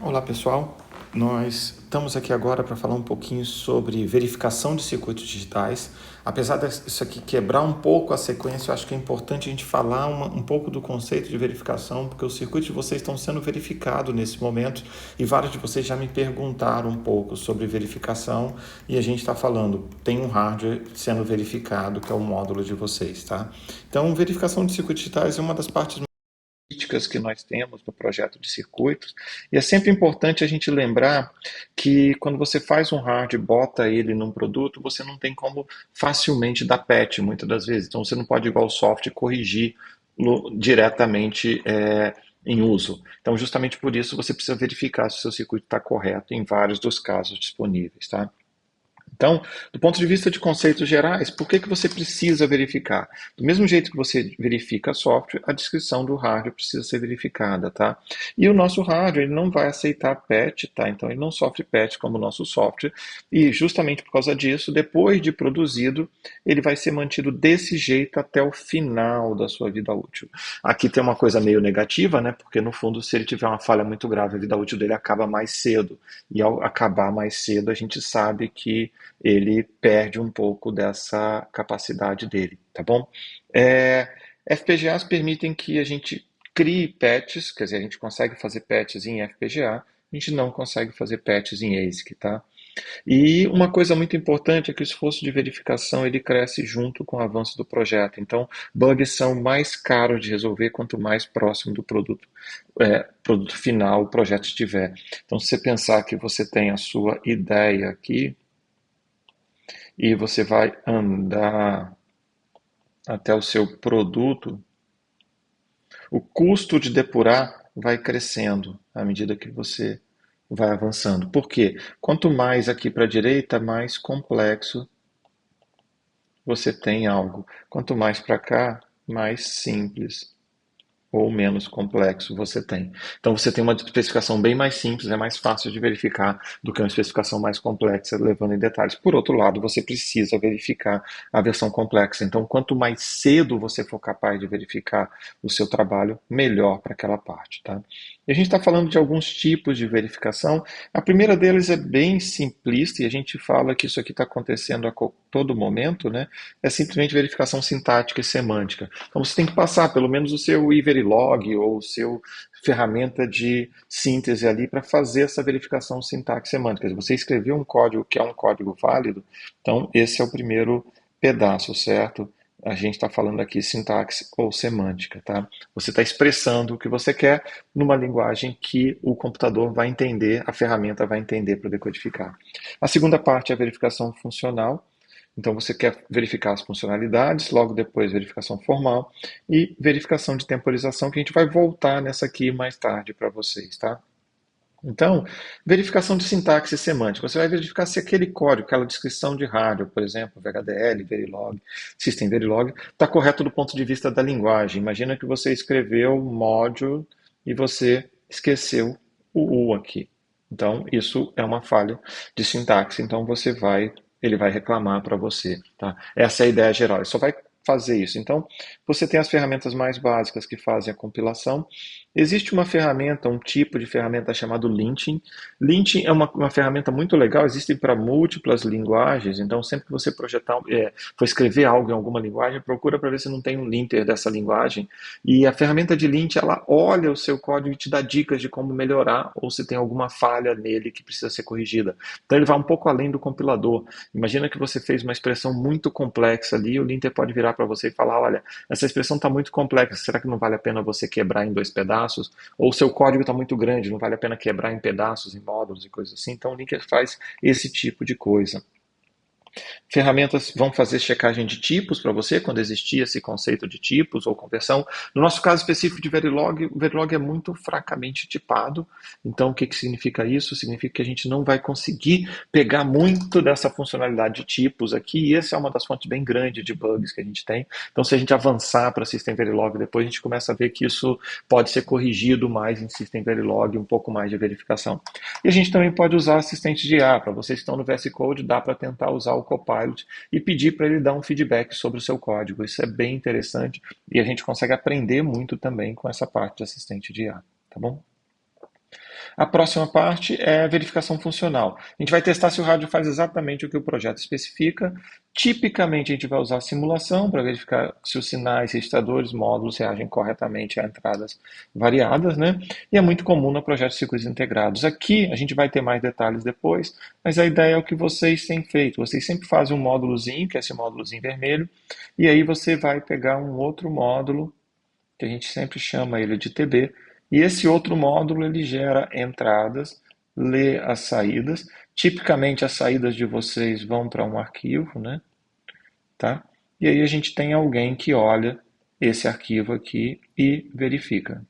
Olá pessoal, nós estamos aqui agora para falar um pouquinho sobre verificação de circuitos digitais. Apesar disso aqui quebrar um pouco a sequência, eu acho que é importante a gente falar um pouco do conceito de verificação, porque os circuitos de vocês estão sendo verificados nesse momento e vários de vocês já me perguntaram um pouco sobre verificação e a gente está falando, tem um hardware sendo verificado que é o módulo de vocês, tá? Então, verificação de circuitos digitais é uma das partes críticas que nós temos no projeto de circuitos, e é sempre importante a gente lembrar que quando você faz um hard e bota ele num produto, você não tem como facilmente dar patch, muitas das vezes, então você não pode, igual o software, corrigir diretamente em uso. Então, justamente por isso, você precisa verificar se o seu circuito está correto em vários dos casos disponíveis, tá? Então, do ponto de vista de conceitos gerais, por que você precisa verificar? Do mesmo jeito que você verifica software, a descrição do hardware precisa ser verificada, tá? E o nosso hardware ele não vai aceitar patch, tá? Então ele não sofre patch como o nosso software, e justamente por causa disso, depois de produzido, ele vai ser mantido desse jeito até o final da sua vida útil. Aqui tem uma coisa meio negativa, né? Porque no fundo, se ele tiver uma falha muito grave, a vida útil dele acaba mais cedo. E ao acabar mais cedo, a gente sabe que ele perde um pouco dessa capacidade dele, tá bom? FPGAs permitem que a gente crie patches, quer dizer, a gente consegue fazer patches em FPGA, a gente não consegue fazer patches em ASIC, tá? E uma coisa muito importante é que o esforço de verificação ele cresce junto com o avanço do projeto. Então, bugs são mais caros de resolver quanto mais próximo do produto final o projeto estiver. Então, se você pensar que você tem a sua ideia aqui, e você vai andar até o seu produto, o custo de depurar vai crescendo à medida que você vai avançando. Por quê? Quanto mais aqui para a direita, mais complexo você tem algo. Quanto mais para cá, mais simples ou menos complexo você tem. Então você tem uma especificação bem mais simples, é mais fácil de verificar do que uma especificação mais complexa, levando em detalhes. Por outro lado, você precisa verificar a versão complexa. Então, quanto mais cedo você for capaz de verificar o seu trabalho, melhor para aquela parte, tá? E a gente está falando de alguns tipos de verificação. A primeira deles é bem simplista e a gente fala que isso aqui está acontecendo a todo momento, né? É simplesmente verificação sintática e semântica. Então você tem que passar pelo menos o seu Iverilog ou o seu ferramenta de síntese ali para fazer essa verificação sintaxe semântica. Se você escreveu um código que é um código válido, então esse é o primeiro pedaço, certo? A gente está falando aqui sintaxe ou semântica, tá? Você está expressando o que você quer numa linguagem que o computador vai entender, a ferramenta vai entender para decodificar. A segunda parte é a verificação funcional. Então você quer verificar as funcionalidades, logo depois verificação formal e verificação de temporização, que a gente vai voltar nessa aqui mais tarde para vocês, tá? Então, verificação de sintaxe semântica. Você vai verificar se aquele código, aquela descrição de hardware, por exemplo, VHDL, Verilog, System Verilog, está correto do ponto de vista da linguagem. Imagina que você escreveu module e você esqueceu o U aqui. Então, isso é uma falha de sintaxe. Então, ele vai reclamar para você, tá? Essa é a ideia geral. Ele só vai fazer isso. Então, você tem as ferramentas mais básicas que fazem a compilação. Existe uma ferramenta, um tipo de ferramenta chamado linting. Linting é uma ferramenta muito legal, existe para múltiplas linguagens, então sempre que você for escrever algo em alguma linguagem, procura para ver se não tem um linter dessa linguagem. E a ferramenta de lint, ela olha o seu código e te dá dicas de como melhorar ou se tem alguma falha nele que precisa ser corrigida. Então ele vai um pouco além do compilador. Imagina que você fez uma expressão muito complexa ali, o linter pode virar para você e falar, olha, essa expressão está muito complexa, será que não vale a pena você quebrar em dois pedaços? Ou o seu código está muito grande, não vale a pena quebrar em pedaços, em módulos e coisas assim. Então o linker faz esse tipo de coisa. Ferramentas vão fazer checagem de tipos para você, quando existia esse conceito de tipos ou conversão. No nosso caso específico de Verilog, o Verilog é muito fracamente tipado. Então, o que significa isso? Significa que a gente não vai conseguir pegar muito dessa funcionalidade de tipos aqui, e essa é uma das fontes bem grandes de bugs que a gente tem. Então, se a gente avançar para System Verilog depois, a gente começa a ver que isso pode ser corrigido mais em System Verilog, um pouco mais de verificação. E a gente também pode usar assistente de IA. Para vocês que estão no VS Code, dá para tentar usar o Copilot e pedir para ele dar um feedback sobre o seu código. Isso é bem interessante e a gente consegue aprender muito também com essa parte de assistente de IA, tá bom? A próxima parte é a verificação funcional. A gente vai testar se o rádio faz exatamente o que o projeto especifica. Tipicamente, a gente vai usar a simulação para verificar se os sinais, registradores, módulos reagem corretamente a entradas variadas, né? E é muito comum no projeto de circuitos integrados. Aqui, a gente vai ter mais detalhes depois, mas a ideia é o que vocês têm feito. Vocês sempre fazem um módulozinho, que é esse módulozinho vermelho, e aí você vai pegar um outro módulo que a gente sempre chama ele de TB, e esse outro módulo ele gera entradas, lê as saídas. Tipicamente as saídas de vocês vão para um arquivo, né? Tá? E aí a gente tem alguém que olha esse arquivo aqui e verifica.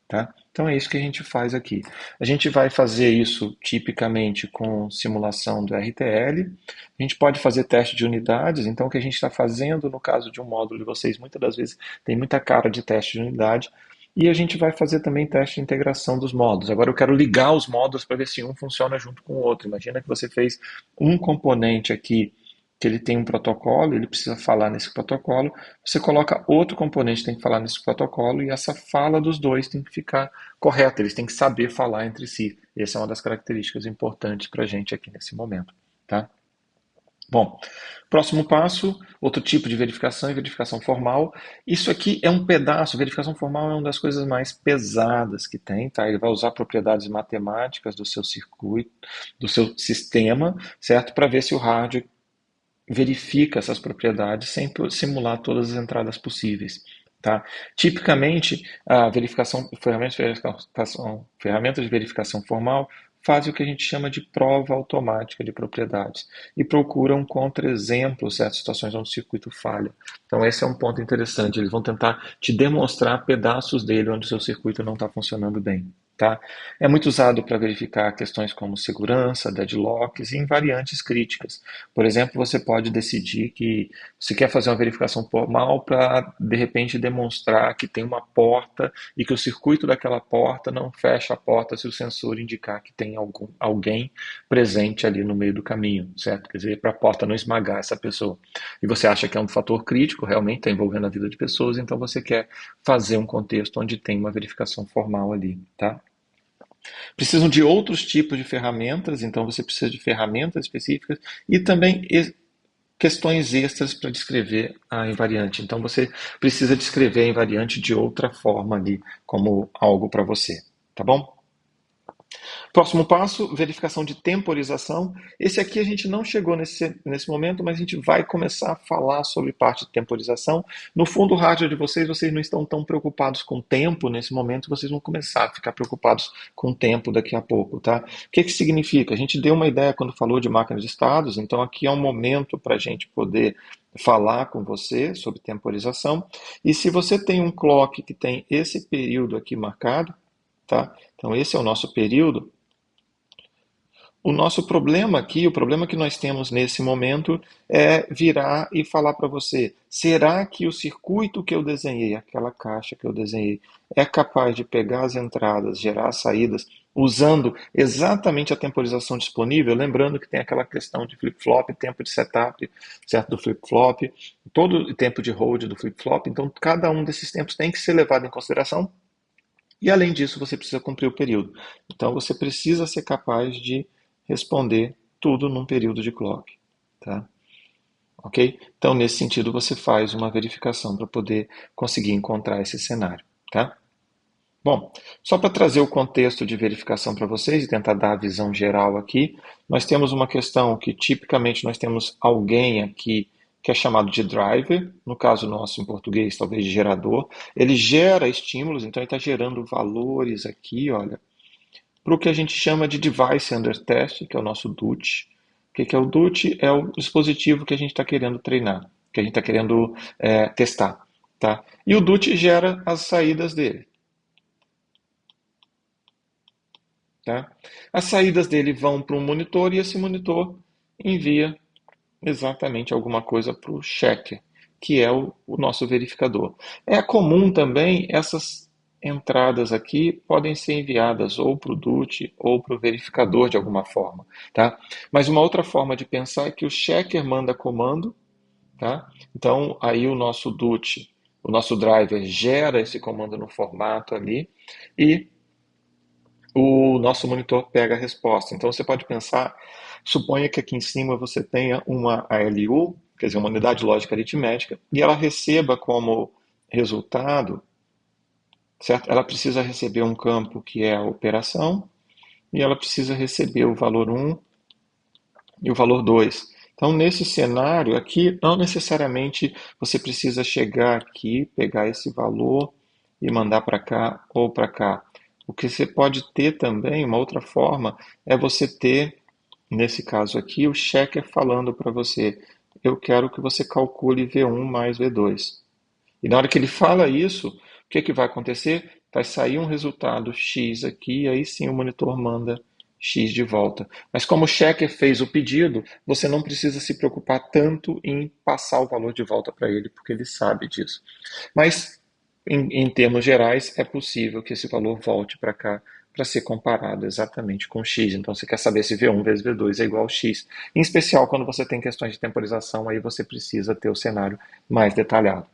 Tá? Então é isso que a gente faz aqui. A gente vai fazer isso tipicamente com simulação do RTL. A gente pode fazer teste de unidades. Então o que a gente está fazendo no caso de um módulo de vocês, muitas das vezes tem muita cara de teste de unidade. E a gente vai fazer também teste de integração dos módulos. Agora eu quero ligar os módulos para ver se um funciona junto com o outro. Imagina que você fez um componente aqui que ele tem um protocolo, ele precisa falar nesse protocolo, você coloca outro componente que tem que falar nesse protocolo e essa fala dos dois tem que ficar correta, eles têm que saber falar entre si. Essa é uma das características importantes para a gente aqui nesse momento. Tá? Bom, próximo passo, outro tipo de verificação é verificação formal. Isso aqui é um pedaço, verificação formal é uma das coisas mais pesadas que tem, tá? Ele vai usar propriedades matemáticas do seu circuito, do seu sistema, certo? Para ver se o hardware verifica essas propriedades sem simular todas as entradas possíveis. Tá? Tipicamente, a ferramentas de verificação formal fazem o que a gente chama de prova automática de propriedades e procuram contra-exemplos certas situações onde o circuito falha. Então, esse é um ponto interessante. Eles vão tentar te demonstrar pedaços dele onde o seu circuito não está funcionando bem. Tá? É muito usado para verificar questões como segurança, deadlocks e invariantes críticas. Por exemplo, você pode decidir que você quer fazer uma verificação formal para, de repente, demonstrar que tem uma porta e que o circuito daquela porta não fecha a porta se o sensor indicar que tem alguém presente ali no meio do caminho, certo? Quer dizer, para a porta não esmagar essa pessoa. E você acha que é um fator crítico, realmente está envolvendo a vida de pessoas, então você quer fazer um contexto onde tem uma verificação formal ali, tá? Precisam de outros tipos de ferramentas, então você precisa de ferramentas específicas e também questões extras para descrever a invariante. Então você precisa descrever a invariante de outra forma ali, como algo para você, tá bom? Próximo passo, verificação de temporização. Esse aqui a gente não chegou nesse momento, mas a gente vai começar a falar sobre parte de temporização. No fundo, o hardware de vocês não estão tão preocupados com o tempo nesse momento, vocês vão começar a ficar preocupados com o tempo daqui a pouco, tá? O que que significa? A gente deu uma ideia quando falou de máquinas de estados, então aqui é um momento para a gente poder falar com você sobre temporização. E se você tem um clock que tem esse período aqui marcado, tá? Então esse é o nosso período. O nosso problema aqui, o problema que nós temos nesse momento é virar e falar para você: será que o circuito que eu desenhei, aquela caixa que eu desenhei, é capaz de pegar as entradas, gerar as saídas, usando exatamente a temporização disponível? Lembrando que tem aquela questão de flip-flop, tempo de setup, certo, do flip-flop, todo o tempo de hold do flip-flop. Então, cada um desses tempos tem que ser levado em consideração. E além disso, você precisa cumprir o período. Então, você precisa ser capaz de responder tudo num período de clock, tá? Ok? Então, nesse sentido, você faz uma verificação para poder conseguir encontrar esse cenário, tá? Bom, só para trazer o contexto de verificação para vocês e tentar dar a visão geral aqui, nós temos uma questão que tipicamente nós temos alguém aqui que é chamado de driver, no caso nosso em português, talvez de gerador. Ele gera estímulos, então ele está gerando valores aqui, olha, para o que a gente chama de Device Under Test, que é o nosso DUT. O que é o DUT? É o dispositivo que a gente está querendo treinar, que a gente está querendo testar. Tá? E o DUT gera as saídas dele. Tá? As saídas dele vão para um monitor e esse monitor envia exatamente alguma coisa para o checker, que é o nosso verificador. É comum também essas entradas aqui podem ser enviadas ou para o DUT ou para o verificador de alguma forma, tá? Mas uma outra forma de pensar é que o checker manda comando, tá? Então aí o nosso DUT, o nosso driver gera esse comando no formato ali e o nosso monitor pega a resposta. Então você pode pensar, suponha que aqui em cima você tenha uma ALU, quer dizer, uma unidade lógica aritmética, e ela receba como resultado, certo? Ela precisa receber um campo que é a operação, e ela precisa receber o valor 1 e o valor 2. Então, nesse cenário aqui, não necessariamente você precisa chegar aqui, pegar esse valor e mandar para cá ou para cá. O que você pode ter também, uma outra forma, é você ter, nesse caso aqui, o checker falando para você, eu quero que você calcule V1 mais V2. E na hora que ele fala isso, o que que vai acontecer? Vai sair um resultado X aqui, e aí sim o monitor manda X de volta. Mas como o checker fez o pedido, você não precisa se preocupar tanto em passar o valor de volta para ele, porque ele sabe disso. Mas, em termos gerais, é possível que esse valor volte para cá para ser comparado exatamente com x. Então, você quer saber se V1 vezes V2 é igual a x. Em especial, quando você tem questões de temporização, aí você precisa ter o cenário mais detalhado.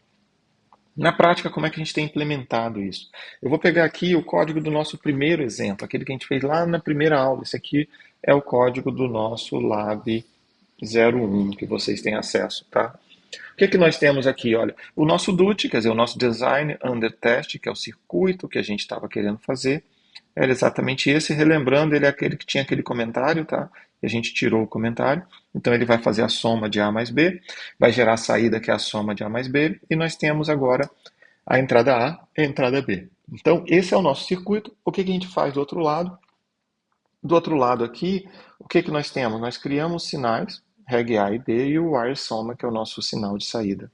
Na prática, como é que a gente tem implementado isso? Eu vou pegar aqui o código do nosso primeiro exemplo, aquele que a gente fez lá na primeira aula. Esse aqui é o código do nosso Lab 01, que vocês têm acesso, tá? O que que nós temos aqui? Olha, o nosso DUT, quer dizer, o nosso Design Under Test, que é o circuito que a gente estava querendo fazer, era exatamente esse. Relembrando, ele é aquele que tinha aquele comentário, tá? E a gente tirou o comentário. Então, ele vai fazer a soma de A mais B, vai gerar a saída, que é a soma de A mais B, e nós temos agora a entrada A e a entrada B. Então, esse é o nosso circuito. O que que a gente faz do outro lado? Do outro lado aqui, o que que nós temos? Nós criamos sinais, reg A e B, e o wire soma, que é o nosso sinal de saída.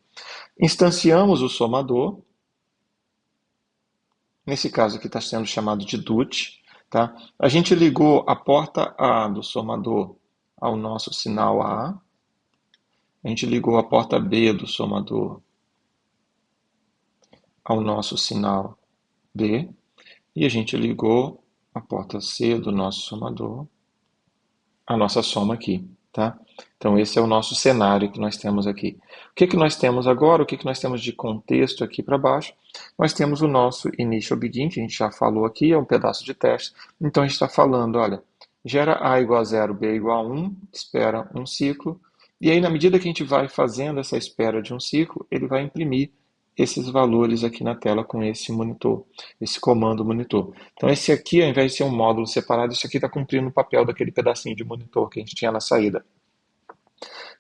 Instanciamos o somador, nesse caso aqui está sendo chamado de DUT, tá? A gente ligou a porta A do somador ao nosso sinal A, a gente ligou a porta B do somador ao nosso sinal B, e a gente ligou a porta C do nosso somador à nossa soma aqui, tá? Então esse é o nosso cenário que nós temos aqui. O que que nós temos agora? O que que nós temos de contexto aqui para baixo? Nós temos o nosso initial begin, que a gente já falou aqui, é um pedaço de teste. Então a gente está falando, olha, gera A igual a 0, B igual a 1, espera um ciclo, e aí na medida que a gente vai fazendo essa espera de um ciclo, ele vai imprimir esses valores aqui na tela com esse monitor, esse comando monitor. Então esse aqui, ao invés de ser um módulo separado, isso aqui está cumprindo o papel daquele pedacinho de monitor que a gente tinha na saída.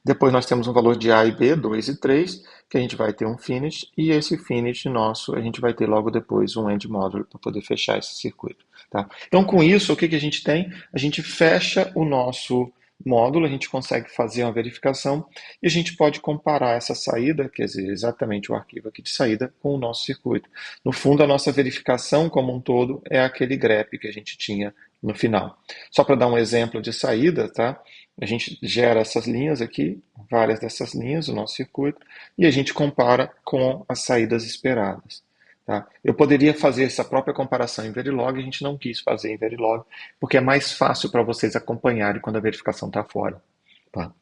Depois nós temos um valor de A e B, 2 e 3, que a gente vai ter um finish, e esse finish nosso, a gente vai ter logo depois um end module para poder fechar esse circuito. Tá? Então com isso, o que que a gente tem? A gente fecha o nosso módulo, a gente consegue fazer uma verificação e a gente pode comparar essa saída, quer dizer, exatamente o arquivo aqui de saída, com o nosso circuito. No fundo, a nossa verificação como um todo é aquele grep que a gente tinha no final. Só para dar um exemplo de saída, tá? A gente gera essas linhas aqui, várias dessas linhas, o nosso circuito, e a gente compara com as saídas esperadas. Tá? Eu poderia fazer essa própria comparação em Verilog, a gente não quis fazer em Verilog, porque é mais fácil para vocês acompanharem quando a verificação está fora. Tá?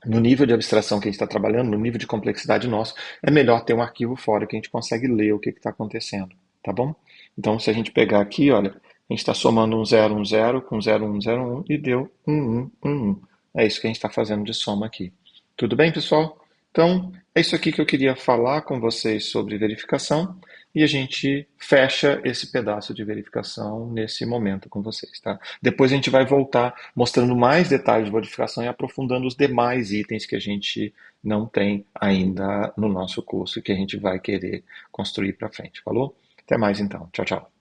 No nível de abstração que a gente está trabalhando, no nível de complexidade nosso, é melhor ter um arquivo fora que a gente consegue ler o que está acontecendo. Tá bom? Então, se a gente pegar aqui, olha, a gente está somando um 0, um 0 com 0, 1, 0, 1 e deu 1, 1, 1, 1. É isso que a gente está fazendo de soma aqui. Tudo bem, pessoal? Então, é isso aqui que eu queria falar com vocês sobre verificação e a gente fecha esse pedaço de verificação nesse momento com vocês, tá? Depois a gente vai voltar mostrando mais detalhes de verificação e aprofundando os demais itens que a gente não tem ainda no nosso curso e que a gente vai querer construir para frente, falou? Até mais então. Tchau, tchau.